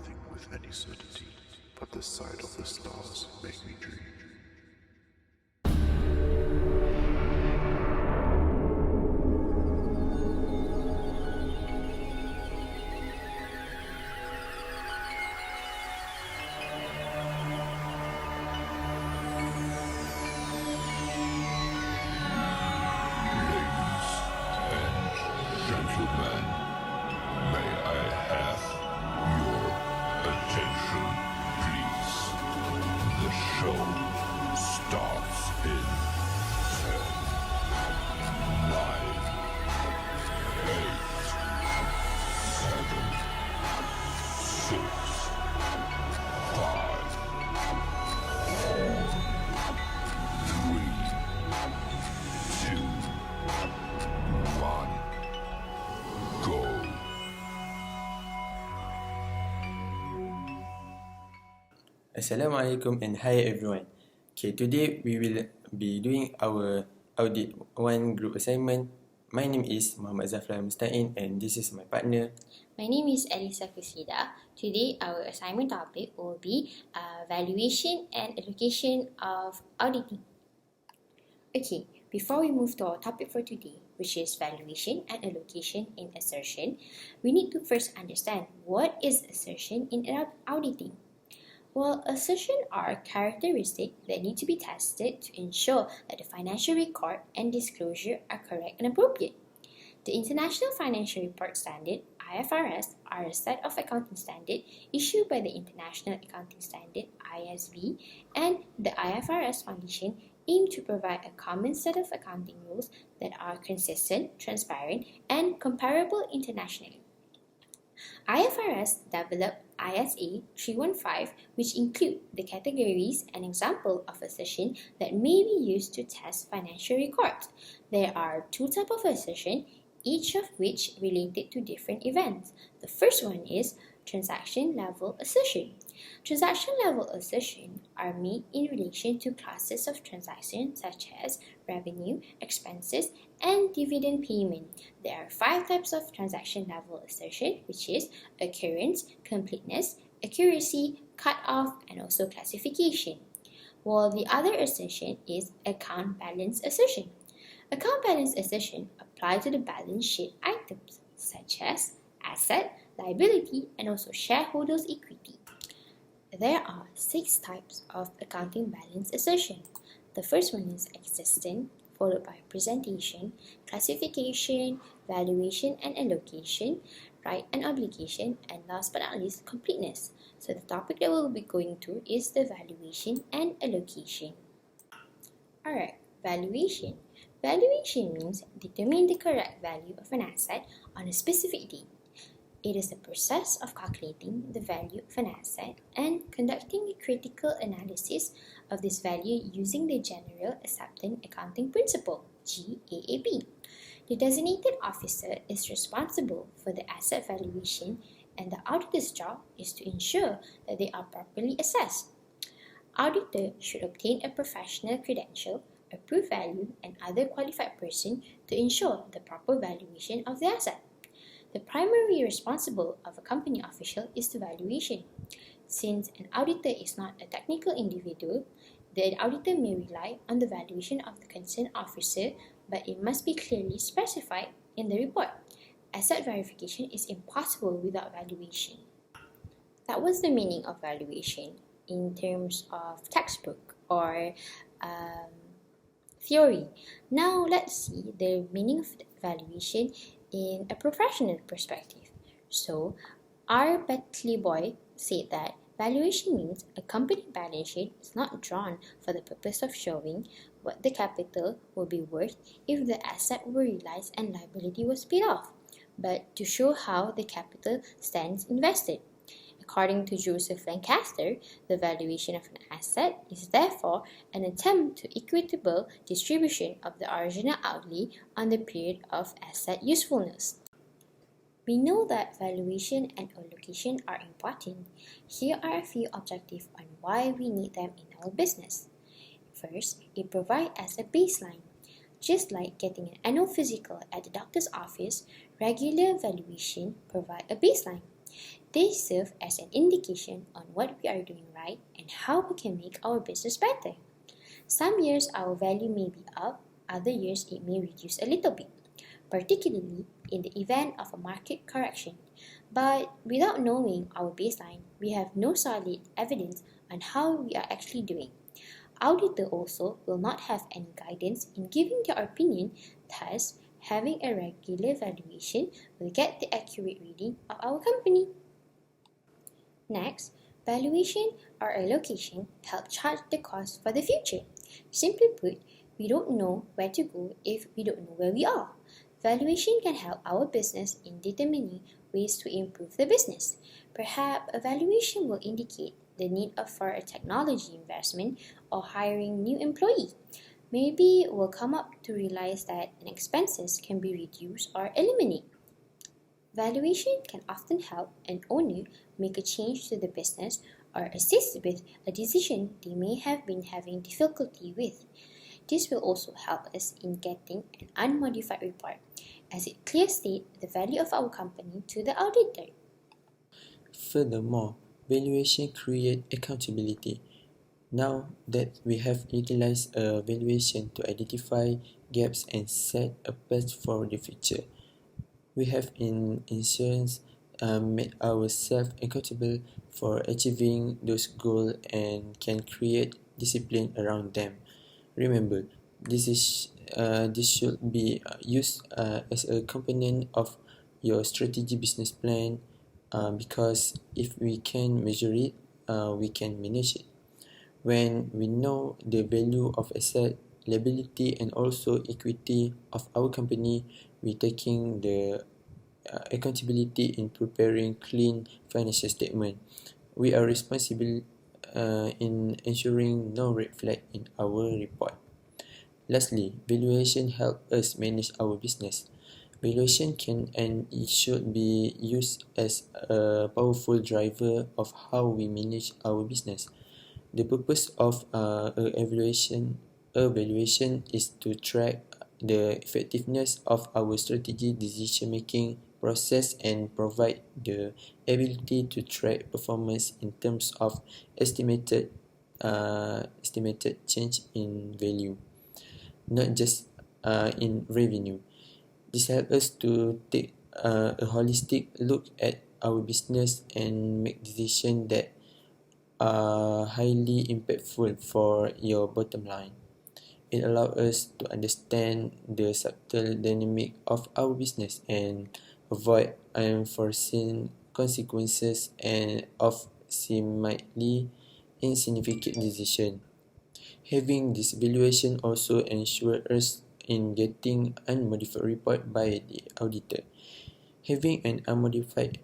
nothing with any certainty, but the sight of the stars make me dream. Assalamualaikum and hi everyone. Okay, today we will be doing our audit 1 group assignment. My name is Mohamed Zaflahal Mustain and this is my partner. My name is Elisa Kuslida. Today our assignment topic will be valuation and allocation of auditing. Okay, before we move to our topic for today, which is valuation and allocation in assertion, we need to first understand what is assertion in auditing. Well, assertions are characteristics that need to be tested to ensure that the financial record and disclosure are correct and appropriate. The International Financial Report Standard, IFRS, are a set of accounting standards issued by the International Accounting Standard, ISB, and the IFRS Foundation aim to provide a common set of accounting rules that are consistent, transparent, and comparable internationally. IFRS developed ISA 315, which include the categories and example of assertion that may be used to test financial records. There are 2 types of assertion, each of which related to different events. The first one is transaction level assertion. Transaction level assertion are made in relation to classes of transactions such as revenue, expenses, and dividend payment. There are 5 types of transaction level assertion, which is occurrence, completeness, accuracy, cut-off, and also classification. While the other assertion is account balance assertion. Account balance assertion apply to the balance sheet items such as asset, liability, and also shareholders' equity. There are 6 types of accounting balance assertion. The first one is existing, followed by presentation, classification, valuation and allocation, right and obligation, and last but not least, completeness. So the topic that we'll be going to is the valuation and allocation. Alright, valuation. Valuation means determine the correct value of an asset on a specific date. It is the process of calculating the value of an asset and conducting a critical analysis of this value using the General Accepted Accounting Principle, GAAP. The designated officer is responsible for the asset valuation, and the auditor's job is to ensure that they are properly assessed. Auditor should obtain a professional credential, approved value, and other qualified person to ensure the proper valuation of the asset. The primary responsible of a company official is the valuation. Since an auditor is not a technical individual, the auditor may rely on the valuation of the concerned officer, but it must be clearly specified in the report. Asset verification is impossible without valuation. That was the meaning of valuation in terms of textbook or theory. Now let's see the meaning of valuation in a professional perspective. So, R. Bentley Boy said that valuation means a company balance sheet is not drawn for the purpose of showing what the capital will be worth if the asset were realized and liability was paid off, but to show how the capital stands invested. According to Joseph Lancaster, the valuation of an asset is therefore an attempt to equitable distribution of the original outlay on the period of asset usefulness. We know that valuation and allocation are important. Here are a few objectives on why we need them in our business. First, it provides us a baseline. Just like getting an annual physical at the doctor's office, regular valuation provides a baseline. They serve as an indication on what we are doing right and how we can make our business better. Some years our value may be up, other years it may reduce a little bit, particularly in the event of a market correction. But without knowing our baseline, we have no solid evidence on how we are actually doing. Auditor also will not have any guidance in giving their opinion, thus having a regular valuation will get the accurate reading of our company. Next, valuation or allocation help chart the cost for the future. Simply put, we don't know where to go if we don't know where we are. Valuation can help our business in determining ways to improve the business. Perhaps a valuation will indicate the need for a technology investment or hiring new employee. Maybe we'll come up to realize that an expenses can be reduced or eliminated. Valuation can often help an owner make a change to the business or assist with a decision they may have been having difficulty with. This will also help us in getting an unmodified report, as it clearly states the value of our company to the auditor. Furthermore, valuation creates accountability. Now that we have utilized a valuation to identify gaps and set a path for the future, we have in insurance made ourselves accountable for achieving those goals and can create discipline around them. Remember, this should be used as a component of your strategy business plan because if we can measure it, we can manage it. When we know the value of asset, liability, and also equity of our company, we taking the accountability in preparing clean financial statement. We are responsible in ensuring no red flag in our report. Lastly, valuation help us manage our business. Valuation can and it should be used as a powerful driver of how we manage our business. The purpose of evaluation is to track the effectiveness of our strategy decision-making process and provide the ability to track performance in terms of estimated change in value, not just in revenue. This helps us to take a holistic look at our business and make decisions that are highly impactful for your bottom line. It allows us to understand the subtle dynamic of our business and avoid unforeseen consequences and of seemingly insignificant decisions. Having this valuation also ensures us in getting unmodified report by the auditor. Having an unmodified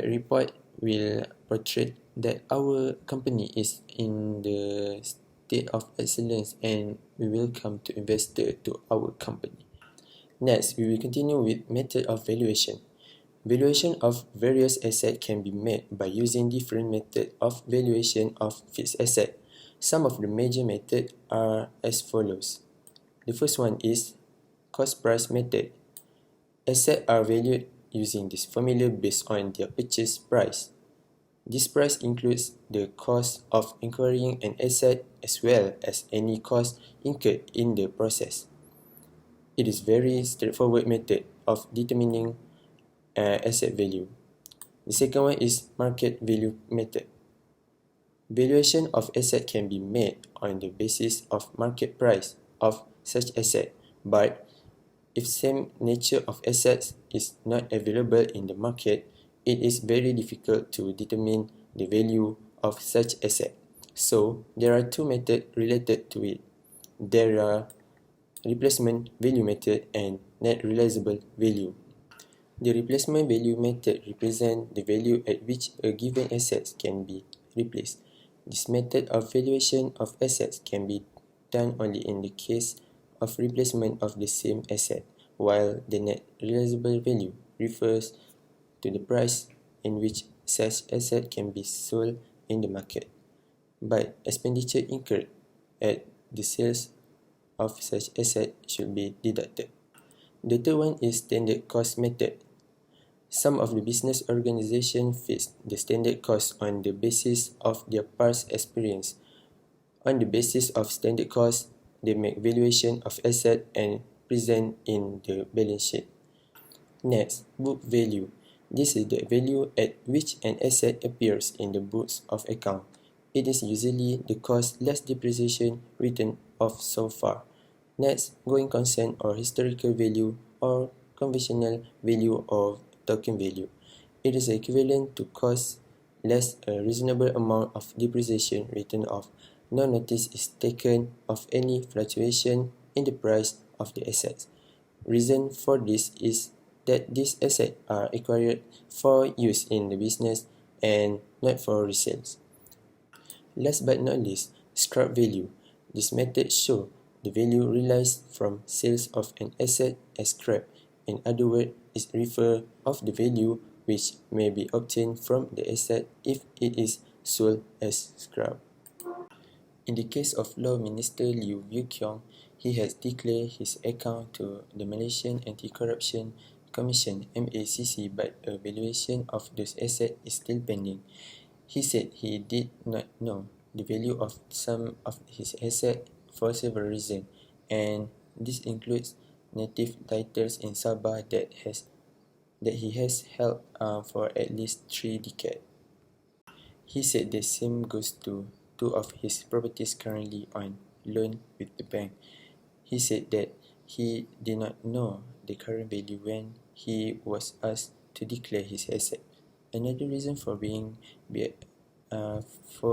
report will portray that our company is in the state of excellence and we welcome to investor to our company. Next, we will continue with method of valuation. Valuation of various assets can be made by using different methods of valuation of fixed assets. Some of the major methods are as follows. The first one is cost price method. Assets are valued using this formula based on their purchase price. This price includes the cost of acquiring an asset as well as any cost incurred in the process. It is a very straightforward method of determining asset value. The second one is market value method. Valuation of asset can be made on the basis of market price of such asset, but if same nature of assets is not available in the market, it is very difficult to determine the value of such asset. So, there are two methods related to it. There are replacement value method and net realizable value. The replacement value method represents the value at which a given asset can be replaced. This method of valuation of assets can be done only in the case of replacement of the same asset, while the net realizable value refers to the price in which such asset can be sold in the market, but expenditure incurred at the sales of such asset should be deducted. The third one is standard cost method. Some of the business organizations fix the standard cost on the basis of their past experience. On the basis of standard cost, they make valuation of asset and present in the balance sheet. Next, book value. This is the value at which an asset appears in the books of account. It is usually the cost less depreciation written off so far. Next, going concern or historical value or conventional value or token value. It is equivalent to cost less a reasonable amount of depreciation written off. No notice is taken of any fluctuation in the price of the assets. Reason for this is that these assets are acquired for use in the business and not for resales. Last but not least, scrap value. This method shows the value realized from sales of an asset as scrap. In other words, it refers of the value which may be obtained from the asset if it is sold as scrap. In the case of Law Minister Liew Yew Kiong, he has declared his account to the Malaysian Anti-Corruption Commission (MACC), but a valuation of those assets is still pending. He said he did not know the value of some of his assets for several reasons, and this includes native titles in Sabah that he has held for at least 3 decades. He said the same goes to 2 of his properties currently on loan with the bank. He said that he did not know the current value when he was asked to declare his asset. Another reason for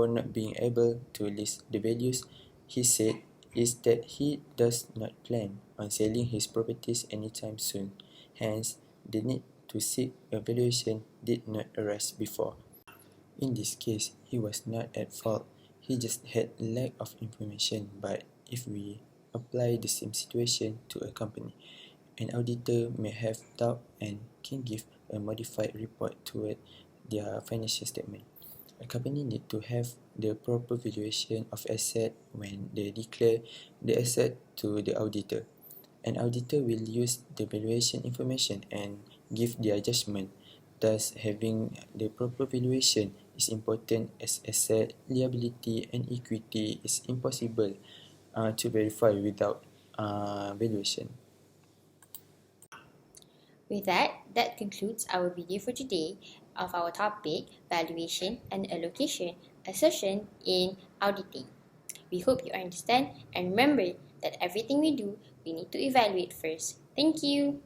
not being able to list the values, he said, is that he does not plan on selling his properties anytime soon. Hence, the need to seek a valuation did not arise before. In this case, he was not at fault. He just had lack of information. But if we apply the same situation to a company, an auditor may have doubt and can give a modified report toward their financial statement. A company needs to have the proper valuation of asset when they declare the asset to the auditor. An auditor will use the valuation information and give their judgment. Thus, having the proper valuation is important as asset, liability, and equity is impossible to verify without valuation. With that concludes our video for today of our topic, valuation and allocation, assertion in auditing. We hope you understand and remember that everything we do, we need to evaluate first. Thank you.